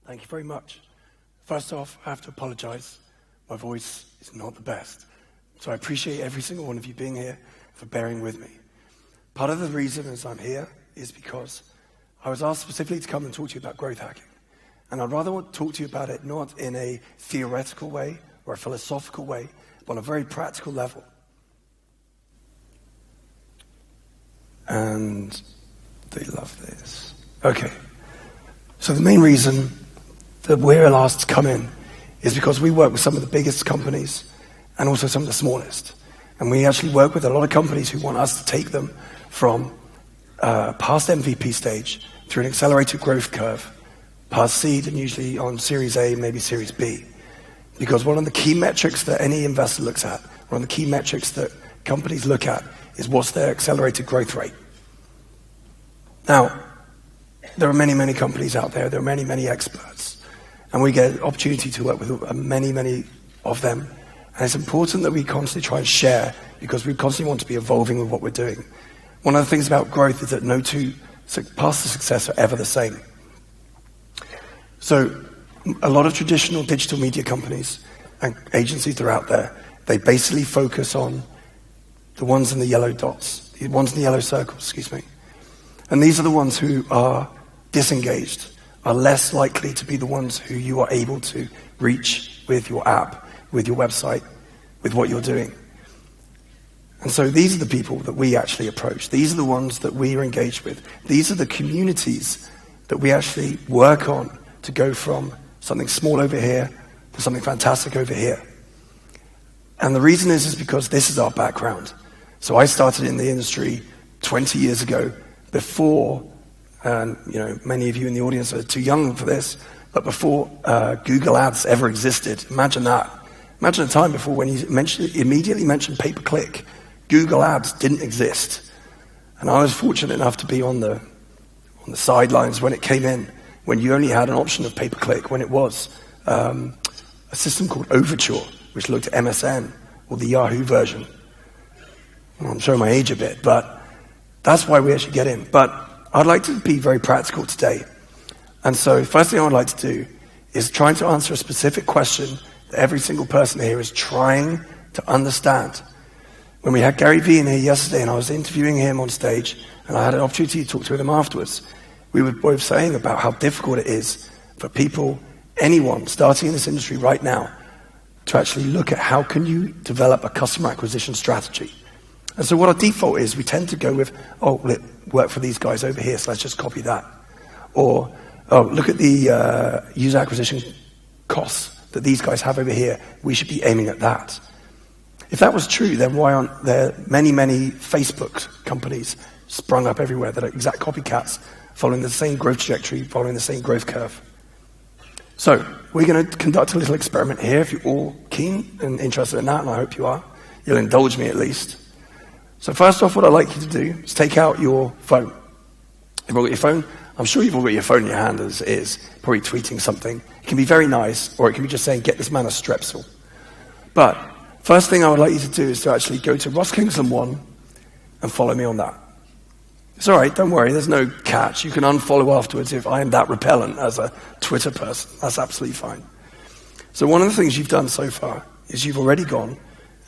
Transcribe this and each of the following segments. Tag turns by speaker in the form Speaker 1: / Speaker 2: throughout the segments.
Speaker 1: Thank you very much. First off, I have to apologize. My voice is not the best. So I appreciate every single one of you being here, for bearing with me. Part of the reason as I'm here is because I was asked specifically to come and talk to you about growth hacking. And I'd rather talk to you about it not in a theoretical way or a philosophical way, but on a very practical level. And they love this. Okay. So the main reason that we're asked to come in is because we work with some of the biggest companies and also some of the smallest. And we actually work with a lot of companies who want us to take them from past MVP stage through an accelerated growth curve, past seed and usually on Series A, maybe Series B. Because one of the key metrics that any investor looks at, one of the key metrics that companies look at is what's their accelerated growth rate. Now, there are many, many companies out there. There are many, many experts. And we get an opportunity to work with many, many of them. And it's important that we constantly try and share because we constantly want to be evolving with what we're doing. One of the things about growth is that no two paths to success are ever the same. So a lot of traditional digital media companies and agencies that are out there, they basically focus on the ones in the yellow dots, the ones in the yellow circles, excuse me. And these are the ones who are disengaged, are less likely to be the ones who you are able to reach with your app, with your website, with what you're doing. And so these are the people that we actually approach. These are the ones that we are engaged with. These are the communities that we actually work on to go from something small over here to something fantastic over here. And the reason is because this is our background. So I started in the industry 20 years ago, before, and many of you in the audience are too young for this, but before Google Ads ever existed. Imagine that. Imagine a time before when you immediately mentioned pay-per-click. Google Ads didn't exist. And I was fortunate enough to be on the sidelines when it came in, when you only had an option of pay-per-click, when it was a system called Overture, which looked at MSN, or the Yahoo version. Well, I'm showing my age a bit, but that's why we actually get in. But I'd like to be very practical today. And so first thing I would like to do is trying to answer a specific question that every single person here is trying to understand. When we had Gary Vee in here yesterday and I was interviewing him on stage and I had an opportunity to talk to him afterwards, we were both saying about how difficult it is for people, anyone starting in this industry right now, to actually look at how can you develop a customer acquisition strategy. And so what our default is, we tend to go with, oh, well, it worked for these guys over here, so let's just copy that. Or, oh, look at the user acquisition costs that these guys have over here. We should be aiming at that. If that was true, then why aren't there many, many Facebook companies sprung up everywhere that are exact copycats, following the same growth trajectory, following the same growth curve? So we're going to conduct a little experiment here. If you're all keen and interested in that, and I hope you are, you'll indulge me at least. So first off, what I'd like you to do is take out your phone. You've all got your phone? I'm sure you've all got your phone in your hand as it is, probably tweeting something. It can be very nice, or it can be just saying, get this man a Strepsil. But first thing I would like you to do is to actually go to Ross Kingsland 1 and follow me on that. It's all right, don't worry, there's no catch. You can unfollow afterwards if I am that repellent as a Twitter person. That's absolutely fine. So one of the things you've done so far is you've already gone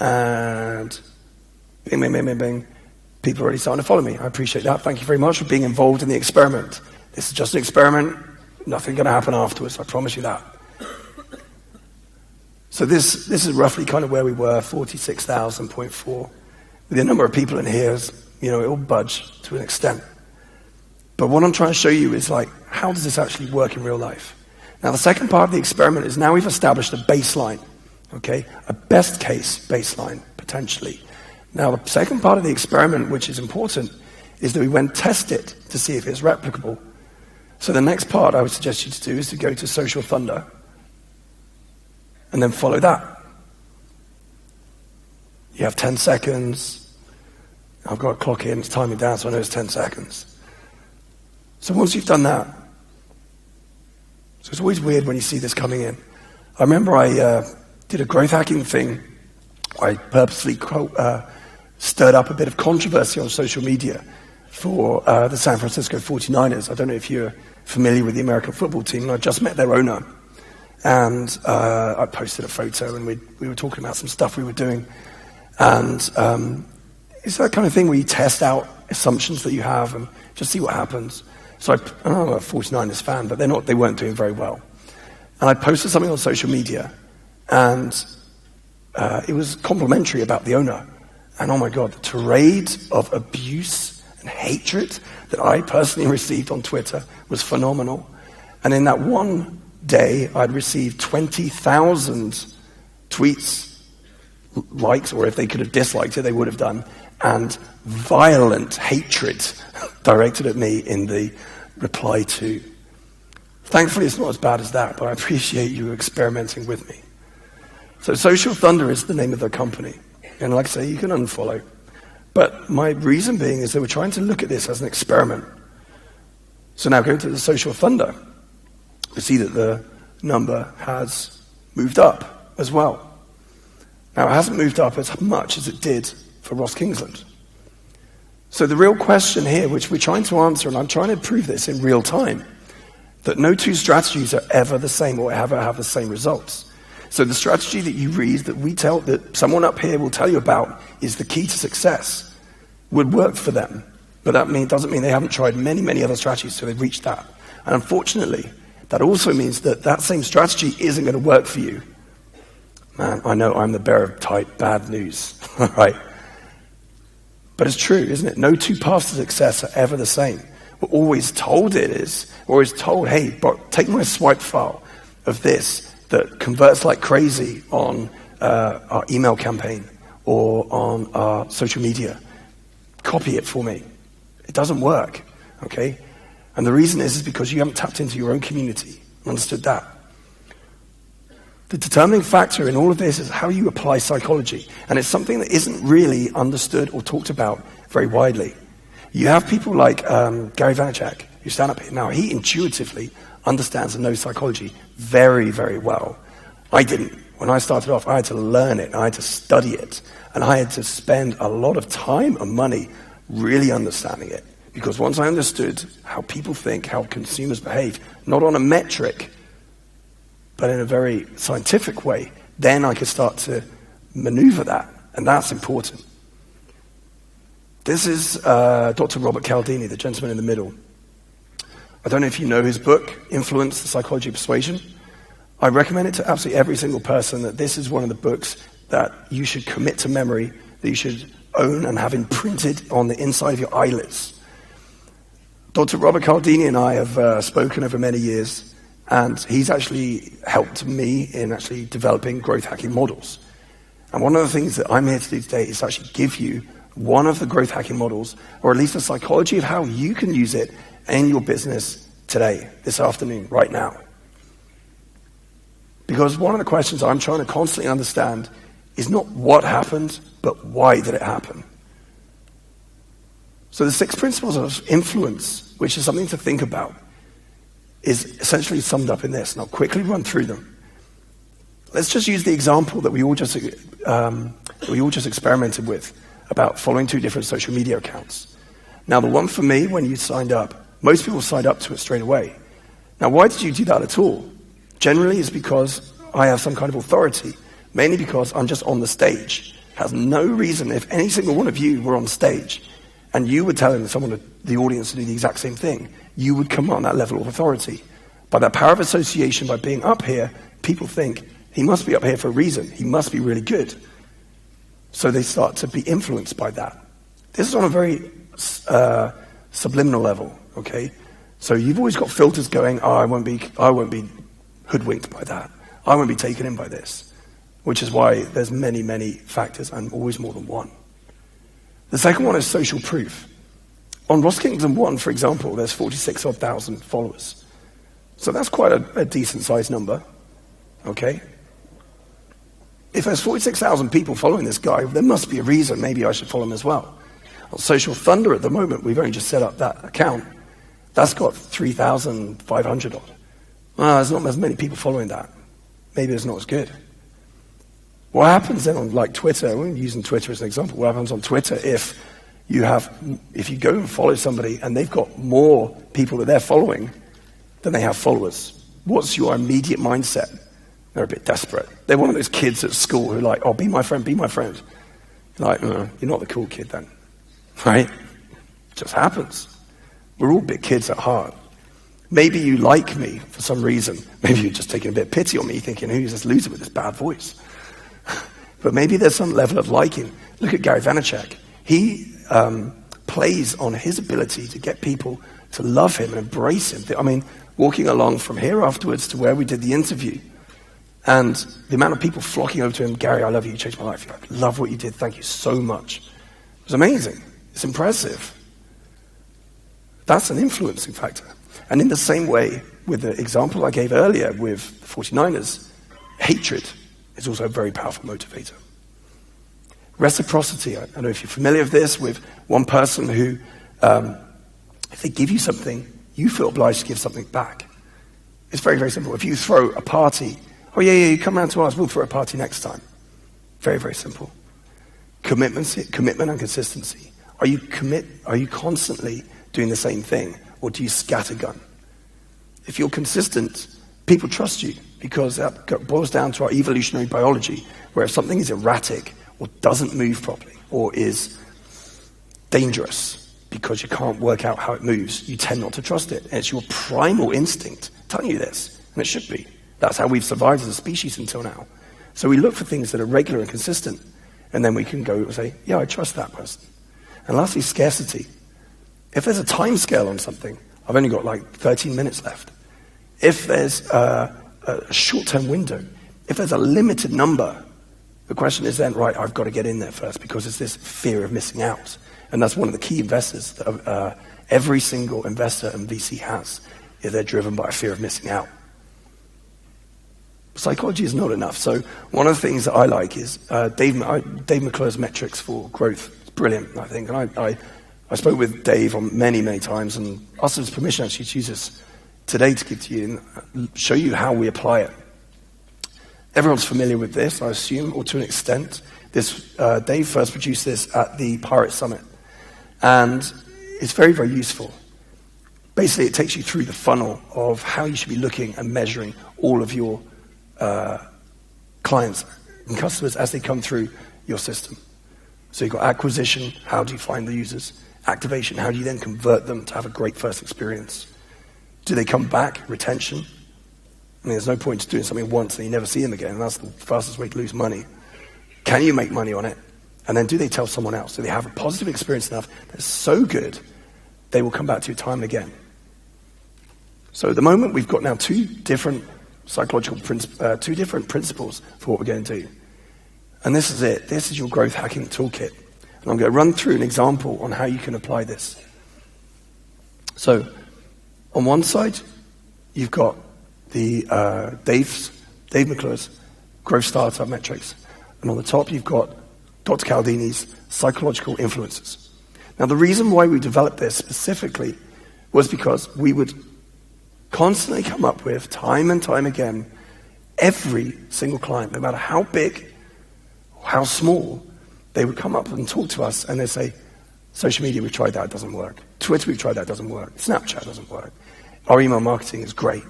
Speaker 1: and bing, bing, bing, bing, bing. People are already starting to follow me. I appreciate that. Thank you very much for being involved in the experiment. This is just an experiment. Nothing going to happen afterwards. I promise you that. So this is roughly kind of where we were, 46,000.4. With the number of people in here, it will budge to an extent. But what I'm trying to show you is how does this actually work in real life? Now, the second part of the experiment is now we've established a baseline, okay? A best case baseline, potentially. Now, the second part of the experiment, which is important, is that we went test it to see if it's replicable. So the next part I would suggest you to do is to go to Social Thunder and then follow that. You have 10 seconds. I've got a clock here and it's timing down, so I know it's 10 seconds. So once you've done that, so it's always weird when you see this coming in. I remember I did a growth hacking thing. I purposely stirred up a bit of controversy on social media for the San Francisco 49ers. I don't know if you're familiar with the American football team, and I just met their owner. And I posted a photo, and we were talking about some stuff we were doing. And it's that kind of thing where you test out assumptions that you have and just see what happens. So I'm a 49ers fan, but they weren't doing very well. And I posted something on social media, and it was complimentary about the owner. And oh my God, the tirade of abuse and hatred that I personally received on Twitter was phenomenal. And in that one day, I'd received 20,000 tweets, likes, or if they could have disliked it, they would have done, and violent hatred directed at me in the reply to. Thankfully, it's not as bad as that, but I appreciate you experimenting with me. So Social Thunder is the name of the company. And like I say, you can unfollow. But my reason being is they were trying to look at this as an experiment. So now going to the Social Thunder, we see that the number has moved up as well. Now, it hasn't moved up as much as it did for Ross Kingsland. So the real question here, which we're trying to answer, and I'm trying to prove this in real time, that no two strategies are ever the same or ever have the same results. So the strategy that you read, that someone up here will tell you about, is the key to success, would work for them. But that doesn't mean they haven't tried many, many other strategies so they've reached that. And unfortunately, that also means that same strategy isn't going to work for you. Man, I know I'm the bearer of type bad news, right? But it's true, isn't it? No two paths to success are ever the same. We're always told it is. We're always told, hey, take my swipe file of this that converts like crazy on our email campaign or on our social media. Copy it for me. It doesn't work, okay? And the reason is because you haven't tapped into your own community and understood that. The determining factor in all of this is how you apply psychology. And it's something that isn't really understood or talked about very widely. You have people like Gary Vaynerchuk, who stand up here. Now, he intuitively understands and knows psychology very, very well. I didn't. When I started off, I had to learn it, I had to study it, and I had to spend a lot of time and money really understanding it. Because once I understood how people think, how consumers behave, not on a metric, but in a very scientific way, then I could start to maneuver that, and that's important. This is Dr. Robert Cialdini, the gentleman in the middle. I don't know if you know his book, Influence, the Psychology of Persuasion. I recommend it to absolutely every single person that this is one of the books that you should commit to memory, that you should own and have imprinted on the inside of your eyelids. Dr. Robert Cialdini and I have spoken over many years, and he's actually helped me in actually developing growth hacking models. And one of the things that I'm here to do today is actually give you one of the growth hacking models, or at least a psychology of how you can use it in your business today, this afternoon, right now. Because one of the questions I'm trying to constantly understand is not what happened, but why did it happen? So the 6 principles of influence, which is something to think about, is essentially summed up in this, and I'll quickly run through them. Let's just use the example that we all just experimented with about following 2 different social media accounts. Now, the one for me, when you signed up, most people signed up to it straight away. Now, why did you do that at all? Generally, it's because I have some kind of authority, mainly because I'm just on the stage. It has no reason, if any single one of you were on stage and you were telling someone, the audience, to do the exact same thing, you would come on that level of authority. By that power of association, by being up here, people think, he must be up here for a reason. He must be really good. So they start to be influenced by that. This is on a very subliminal level, okay? So you've always got filters going, I won't be hoodwinked by that. I won't be taken in by this, which is why there's many, many factors and always more than one. The second one is social proof. On Ross Kingsland 1, for example, there's 46,000 followers. So that's quite a decent-sized number, okay? If there's 46,000 people following this guy, there must be a reason. Maybe I should follow him as well. On Social Thunder at the moment, we've only just set up that account. That's got 3,500 on it. Well, there's not as many people following that. Maybe it's not as good. What happens then on like Twitter, we're using Twitter as an example, what happens on Twitter if If you go and follow somebody and they've got more people that they're following than they have followers, what's your immediate mindset? They're a bit desperate. They're one of those kids at school who are like, oh, be my friend, be my friend. You're like, you're not the cool kid then, right? It just happens. We're all big kids at heart. Maybe you like me for some reason. Maybe you're just taking a bit of pity on me, thinking, who's this loser with this bad voice? But maybe there's some level of liking. Look at Gary Vaynerchuk. He plays on his ability to get people to love him and embrace him. I mean, walking along from here afterwards to where we did the interview, and the amount of people flocking over to him, Gary, I love you, you changed my life. I love what you did, thank you so much. It was amazing. It's impressive. That's an influencing factor. And in the same way, with the example I gave earlier with the 49ers, hatred is also a very powerful motivator. Reciprocity, I don't know if you're familiar with this, with one person who, if they give you something, you feel obliged to give something back. It's very, very simple. If you throw a party, oh yeah, you come around to us, we'll throw a party next time. Very, very simple. Commitment and consistency. Are you constantly doing the same thing, or do you scattergun? If you're consistent, people trust you, because that boils down to our evolutionary biology, where if something is erratic, or doesn't move properly, or is dangerous because you can't work out how it moves, you tend not to trust it. And it's your primal instinct telling you this, and it should be. That's how we've survived as a species until now. So we look for things that are regular and consistent, and then we can go and say, yeah, I trust that person. And lastly, scarcity. If there's a time scale on something, I've only got like 13 minutes left. If there's a short-term window, if there's a limited number, the question is then, right, I've got to get in there first, because it's this fear of missing out. And that's one of the key investors that every single investor and VC has, is they're driven by a fear of missing out. Psychology is not enough. So one of the things that I like is Dave McClure's metrics for growth. It's brilliant, I think. And I spoke with Dave on many, many times, and asked his permission actually to use this today to give to you and show you how we apply it. Everyone's familiar with this, I assume, or to an extent. Dave first produced this at the Pirate Summit, and it's very, very useful. Basically, it takes you through the funnel of how you should be looking and measuring all of your clients and customers as they come through your system. So you've got acquisition, how do you find the users? Activation, how do you then convert them to have a great first experience? Do they come back? Retention. I mean, there's no point to doing something once and you never see them again, and that's the fastest way to lose money. Can you make money on it? And then do they tell someone else? Do they have a positive experience enough that's so good they will come back to you time and again? So at the moment, we've got now two different principles for what we're going to do. And this is it. This is your growth hacking toolkit. And I'm going to run through an example on how you can apply this. So on one side, you've got the Dave McClure's growth startup metrics. And on the top, you've got Dr. Cialdini's psychological influences. Now, the reason why we developed this specifically was because we would constantly come up with, time and time again, every single client, no matter how big or how small, they would come up and talk to us and they'd say, social media, we've tried that, it doesn't work. Twitter, we've tried that, it doesn't work. Snapchat doesn't work. Our email marketing is great.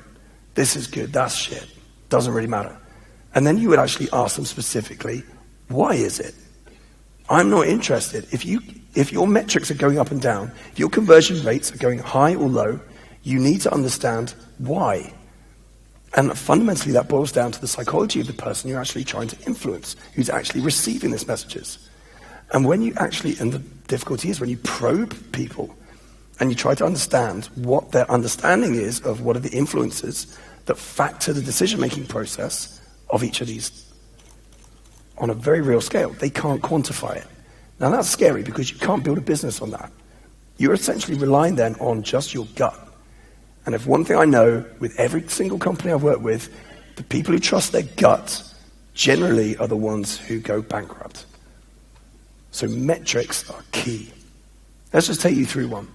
Speaker 1: This is good, that's shit. Doesn't really matter. And then you would actually ask them specifically, why is it? I'm not interested. If your metrics are going up and down, if your conversion rates are going high or low, you need to understand why. And fundamentally, that boils down to the psychology of the person you're actually trying to influence, who's actually receiving these messages. And the difficulty is when you probe people and you try to understand what their understanding is of what are the influences that factor the decision-making process of each of these on a very real scale. They can't quantify it. Now that's scary because you can't build a business on that. You're essentially relying then on just your gut. And if one thing I know with every single company I've worked with, the people who trust their gut generally are the ones who go bankrupt. So metrics are key. Let's just take you through one.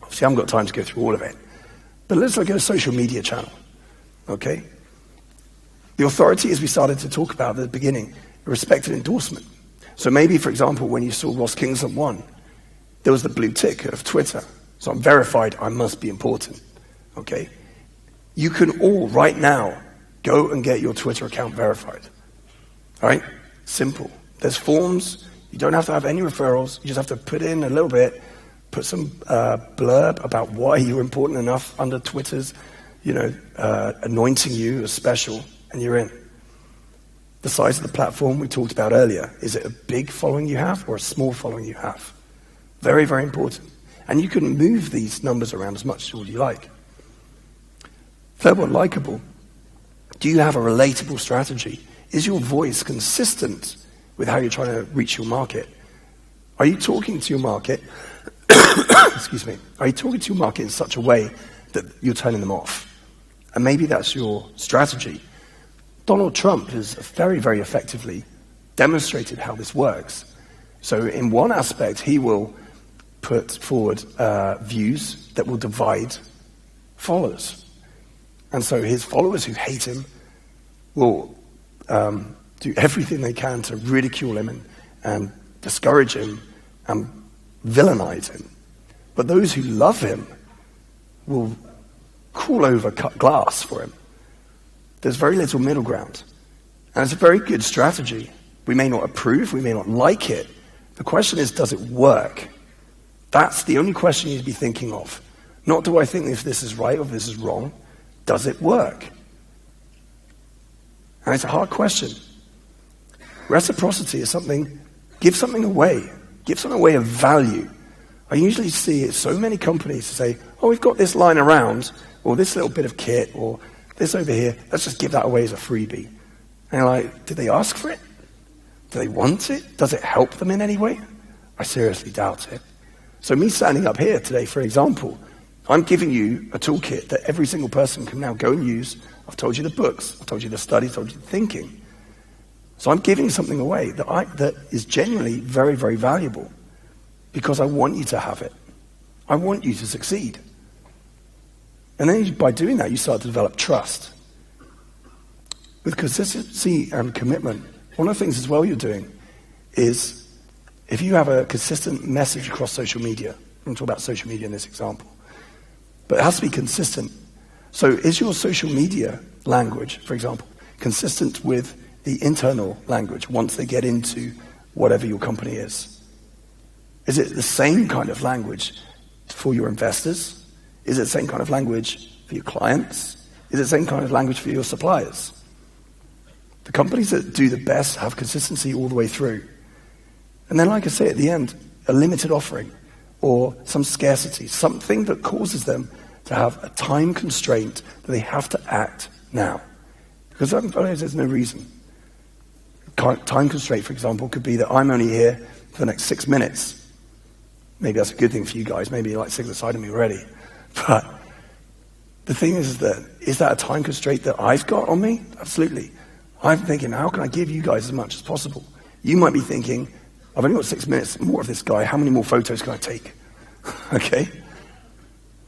Speaker 1: Obviously I haven't got time to go through all of it. But let's look at a social media channel. Okay? The authority, as we started to talk about at the beginning, respected endorsement. So maybe, for example, when you saw Ross Kingsland won, there was the blue tick of Twitter. So I'm verified, I must be important, okay? You can all, right now, go and get your Twitter account verified, all right? Simple. There's forms. You don't have to have any referrals. You just have to put in a little bit, put some blurb about why you're important enough under Twitter's, anointing you as special, and you're in. The size of the platform we talked about earlier. Is it a big following you have or a small following you have? Very, very important. And you can move these numbers around as much as you like. Third one, likable. Do you have a relatable strategy? Is your voice consistent with how you're trying to reach your market? Are you talking to your market, excuse me, are you talking to your market in such a way that you're turning them off? And maybe that's your strategy. Donald Trump has very, very effectively demonstrated how this works. So in one aspect, he will put forward views that will divide followers. And so his followers who hate him will do everything they can to ridicule him and discourage him and villainize him. But those who love him will crawl over cut glass for him. There's very little middle ground. And it's a very good strategy. We may not approve, we may not like it. The question is, does it work? That's the only question you need to be thinking of. Not do I think if this is right or if this is wrong. Does it work? And it's a hard question. Reciprocity is something, give something away. Give something away of value. I usually see so many companies say, oh, we've got this lying around, or this little bit of kit, or this over here, let's just give that away as a freebie. And you're like, did they ask for it? Do they want it? Does it help them in any way? I seriously doubt it. So me standing up here today, for example, I'm giving you a toolkit that every single person can now go and use. I've told you the books, I've told you the studies, I've told you the thinking. So I'm giving something away that is genuinely very, very valuable because I want you to have it. I want you to succeed. And then by doing that, you start to develop trust. With consistency and commitment, one of the things as well you're doing is if you have a consistent message across social media, I'm going to talk about social media in this example, but it has to be consistent. So is your social media language, for example, consistent with the internal language once they get into whatever your company is? Is it the same kind of language for your investors? Is it the same kind of language for your clients? Is it the same kind of language for your suppliers? The companies that do the best have consistency all the way through. And then, like I say at the end, a limited offering or some scarcity, something that causes them to have a time constraint that they have to act now. Because there's no reason. Time constraint, for example, could be that I'm only here for the next 6 minutes. Maybe that's a good thing for you guys. Maybe you're like sick aside of me already. But the thing is that a time constraint that I've got on me? Absolutely. I'm thinking, how can I give you guys as much as possible? You might be thinking, I've only got 6 minutes more of this guy. How many more photos can I take? Okay?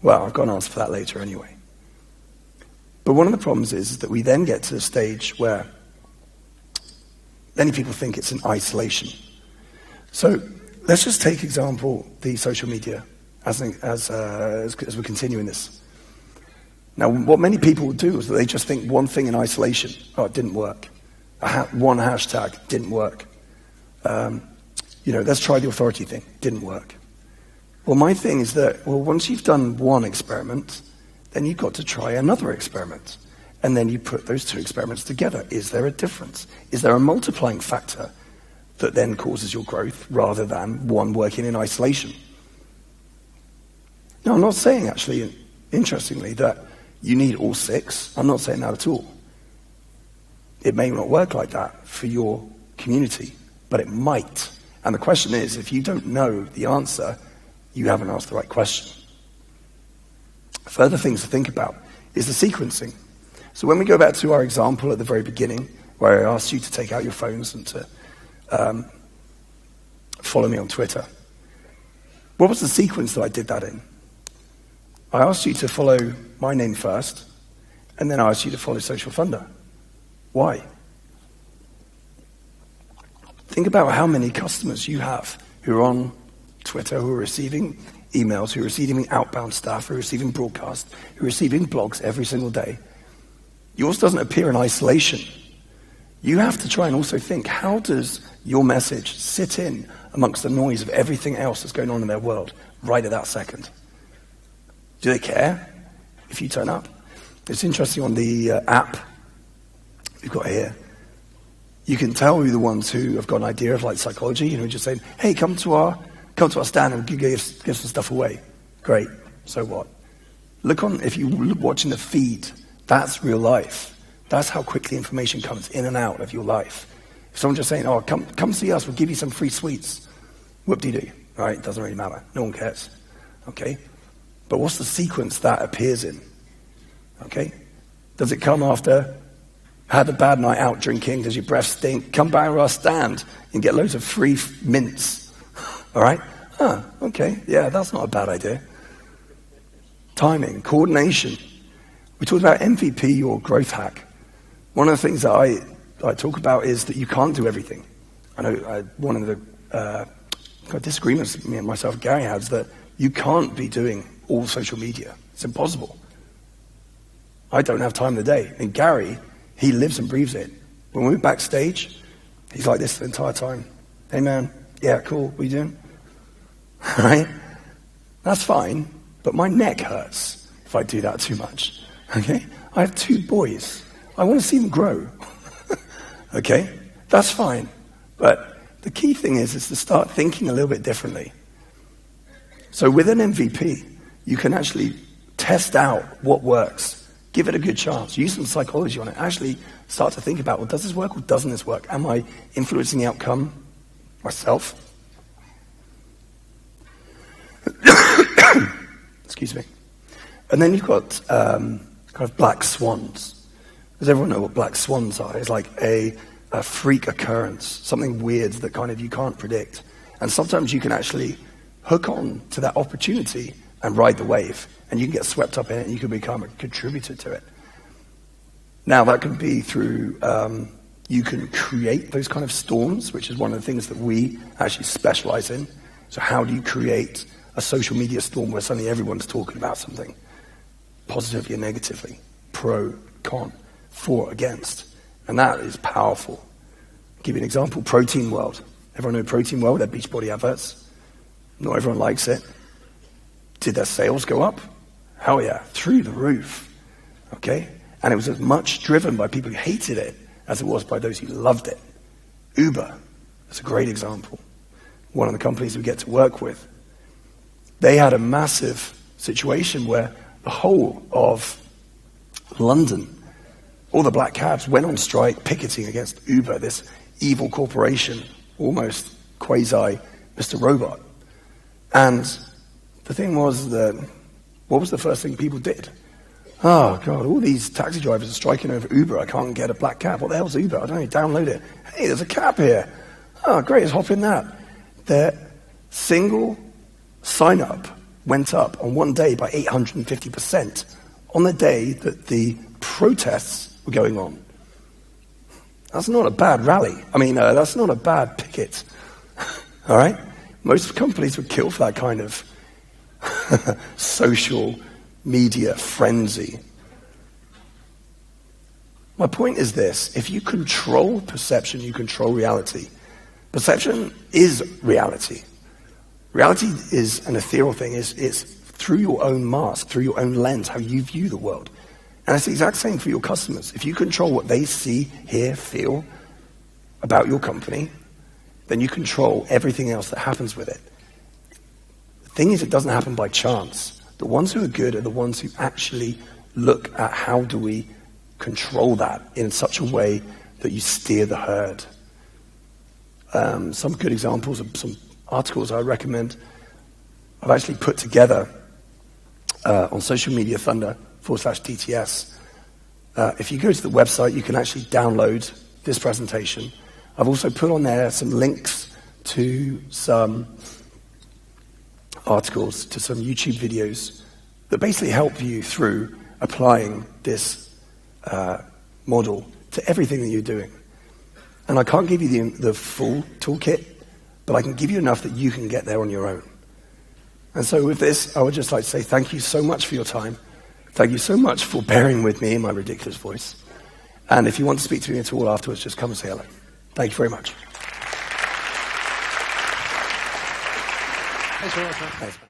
Speaker 1: Well, I've got an answer for that later anyway. But one of the problems is that we then get to a stage where many people think it's in isolation. So let's just take example the social media as we continue in this. Now, what many people will do is that they just think one thing in isolation. Oh, it didn't work. One hashtag didn't work. Let's try the authority thing. Didn't work. Well, my thing is that, once you've done one experiment, then you've got to try another experiment. And then you put those two experiments together. Is there a difference? Is there a multiplying factor that then causes your growth rather than one working in isolation? Now, I'm not saying, actually, interestingly, that you need all 6. I'm not saying that at all. It may not work like that for your community, but it might. And the question is, if you don't know the answer, you haven't asked the right question. Further things to think about is the sequencing. So when we go back to our example at the very beginning, where I asked you to take out your phones and to follow me on Twitter, what was the sequence that I did that in? I asked you to follow my name first, and then I asked you to follow Social Funder. Why? Think about how many customers you have who are on Twitter, who are receiving emails, who are receiving outbound stuff, who are receiving broadcasts, who are receiving blogs every single day. Yours doesn't appear in isolation. You have to try and also think, how does your message sit in amongst the noise of everything else that's going on in their world right at that second? Do they care if you turn up? It's interesting on the app we've got here. You can tell who the ones who have got an idea of like psychology, just saying, hey, come to our stand and give some stuff away. Great, so what? If you look watching the feed, that's real life. That's how quickly information comes in and out of your life. If someone's just saying, oh, come see us, we'll give you some free sweets. Whoop-de-doo, right? Doesn't really matter. No one cares, okay? But what's the sequence that appears in, okay? Does it come after, had a bad night out drinking, does your breath stink, come by our stand and get loads of free mints, all right? Okay, yeah, that's not a bad idea. Timing, coordination. We talked about MVP or growth hack. One of the things that I talk about is that you can't do everything. I know one of the disagreements me and myself and Gary had is that you can't be doing all social media. It's impossible. I don't have time in the day. And Gary, he lives and breathes it. When we're backstage, he's like this the entire time. Hey man, yeah, cool, what are you doing? Right? That's fine, but my neck hurts if I do that too much. Okay? I have 2 boys. I want to see them grow. Okay? That's fine. But the key thing is to start thinking a little bit differently. So with an MVP, you can actually test out what works. Give it a good chance. Use some psychology on it. Actually start to think about, well, does this work or doesn't this work? Am I influencing the outcome myself? Excuse me. And then you've got kind of black swans. Does everyone know what black swans are? It's like a freak occurrence, something weird that kind of you can't predict. And sometimes you can actually hook on to that opportunity and ride the wave. And you can get swept up in it and you can become a contributor to it. Now that can be through, you can create those kind of storms, which is one of the things that we actually specialize in. So how do you create a social media storm where suddenly everyone's talking about something, positively and negatively, pro, con, for, against. And that is powerful. I'll give you an example, Protein World. Everyone know Protein World, their Beachbody adverts? Not everyone likes it. Did their sales go up? Hell yeah, through the roof, okay? And it was as much driven by people who hated it as it was by those who loved it. Uber, that's a great example. One of the companies we get to work with. They had a massive situation where the whole of London, all the black cabs went on strike picketing against Uber, this evil corporation, almost quasi Mr. Robot. And the thing was that, what was the first thing people did? Oh God, all these taxi drivers are striking over Uber. I can't get a black cab. What the hell's Uber? I don't know, download it. Hey, there's a cab here. Oh great, let's hop in that. Their single sign-up went up on one day by 850% on the day that the protests were going on. That's not a bad rally. That's not a bad picket. All right? Most companies would kill for that kind of social media frenzy. My point is this: if you control perception, you control reality. Perception is reality. Reality is an ethereal thing. It's through your own mask, through your own lens, how you view the world. And it's the exact same for your customers. If you control what they see, hear, feel about your company, then you control everything else that happens with it. The thing is, it doesn't happen by chance. The ones who are good are the ones who actually look at how do we control that in such a way that you steer the herd. Some good examples of some articles I recommend, I've actually put together on Social Media Thunder /DTS. If you go to the website, you can actually download this presentation. I've also put on there some links to some articles, to some YouTube videos that basically help you through applying this model to everything that you're doing. And I can't give you the full toolkit, but I can give you enough that you can get there on your own. And so with this, I would just like to say thank you so much for your time. Thank you so much for bearing with me in my ridiculous voice. And if you want to speak to me at all afterwards, just come and say hello. Thank you very much.
Speaker 2: Thanks very much, man.
Speaker 1: Thanks.